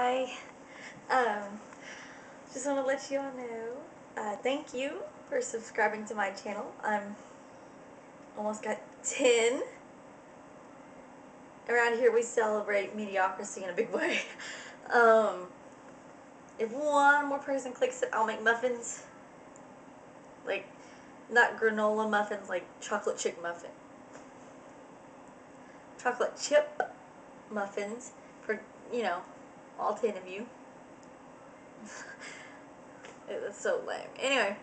Hi. Um, just want to let you all know, thank you for subscribing to my channel. I'm almost got 10. Around here we celebrate mediocrity in a big way. Um, if one more person clicks it, I'll make muffins. Like, not granola muffins, like chocolate chip muffin. Chocolate chip muffins for, all 10 of you. It was so lame. Anyway,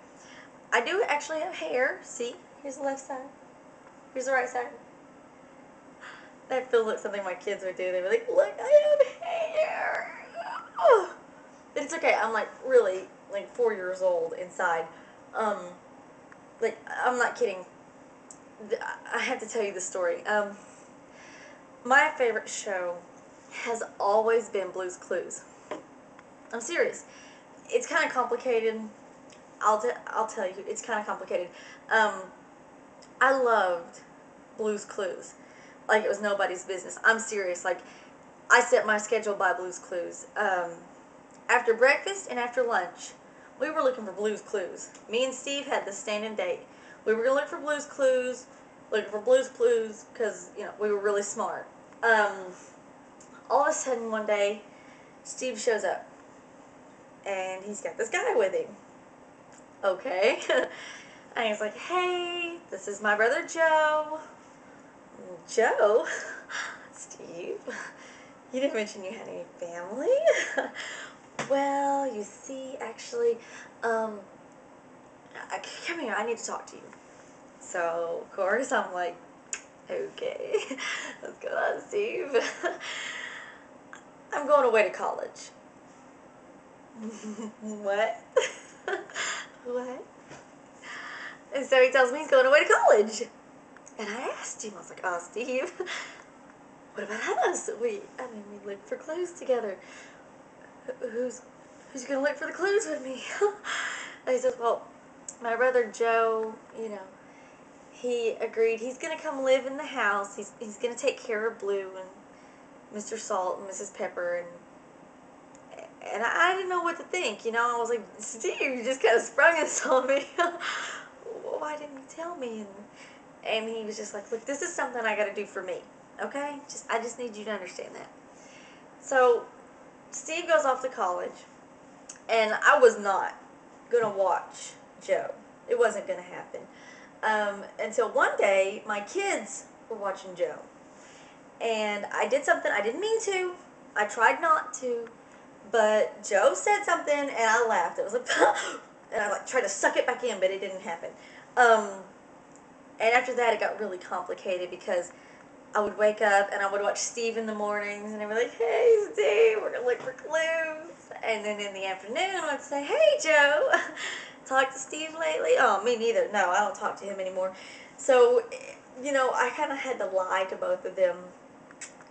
I do actually have hair. See? Here's the left side. Here's the right side. That feels like something my kids would do. They'd be like, look, I have hair. Oh. But it's okay. I'm like really like 4 years old inside. Like, I'm not kidding. I have to tell you the story. My favorite show has always been Blue's Clues. I'm serious. It's kind of complicated. I'll tell you, it's kind of complicated. I loved Blue's Clues like it was nobody's business. I'm serious. Like, I set my schedule by Blue's Clues. After breakfast and after lunch, we were looking for Blue's Clues. Me and Steve had this standing date. We were going to look for Blue's Clues, because, we were really smart. All of a sudden one day, Steve shows up, and he's got this guy with him. Okay. And he's like, hey, this is my brother Joe. Joe? Steve? You didn't mention you had any family? Well, you see, actually, come here, I need to talk to you. So, of course, I'm like, okay, what's going on, Steve? I'm going away to college. What? What? And so he tells me he's going away to college. And I asked him, I was like, oh, Steve, what about us? We looked for clues together. Who's going to look for the clues with me? And he says, well, my brother Joe, he agreed he's going to come live in the house. He's going to take care of Blue and Mr. Salt and Mrs. Pepper. And I didn't know what to think, I was like, Steve, you just kind of sprung this on me. Why didn't you tell me? And he was just like, look, this is something I got to do for me, okay? I just need you to understand that. So Steve goes off to college, and I was not going to watch Joe. It wasn't going to happen. Until one day, my kids were watching Joe. And I did something I didn't mean to. I tried not to. But Joe said something, and I laughed. It was like, and I tried to suck it back in, but it didn't happen. And after that, it got really complicated because I would wake up and I would watch Steve in the mornings, and they'd be like, hey, Steve, we're going to look for clues. And then in the afternoon, I'd say, hey, Joe, talk to Steve lately? Oh, me neither. No, I don't talk to him anymore. So, I kind of had to lie to both of them.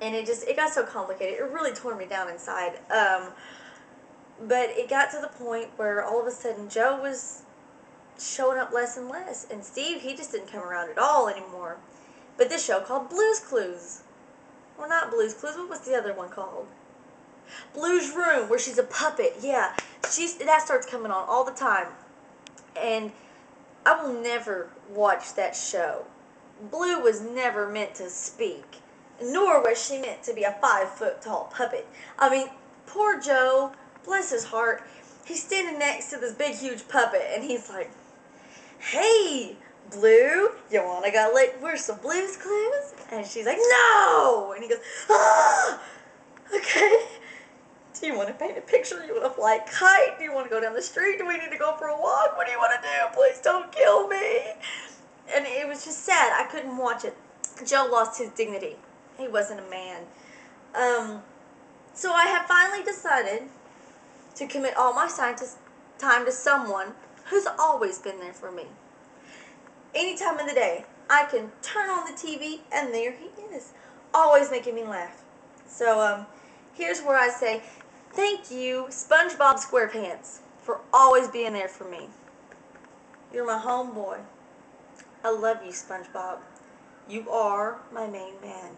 And it got so complicated. It really tore me down inside. But it got to the point where all of a sudden Joe was showing up less and less. And Steve, he just didn't come around at all anymore. But this show called Blue's Clues. Well, not Blue's Clues. What was the other one called? Blue's Room, where she's a puppet. Yeah, that starts coming on all the time. And I will never watch that show. Blue was never meant to speak. Nor was she meant to be a 5-foot-tall puppet. Poor Joe, bless his heart, he's standing next to this big, huge puppet, and he's like, hey, Blue, you want to go look for some Blue's Clues? And she's like, no! And he goes, ah, okay. Do you want to paint a picture? Do you want to fly a kite? Do you want to go down the street? Do we need to go for a walk? What do you want to do? Please don't kill me. And it was just sad. I couldn't watch it. Joe lost his dignity. He wasn't a man. So I have finally decided to commit all my time to someone who's always been there for me. Any time of the day, I can turn on the TV and there he is, always making me laugh. So here's where I say, thank you, SpongeBob SquarePants, for always being there for me. You're my homeboy. I love you, SpongeBob. You are my main man.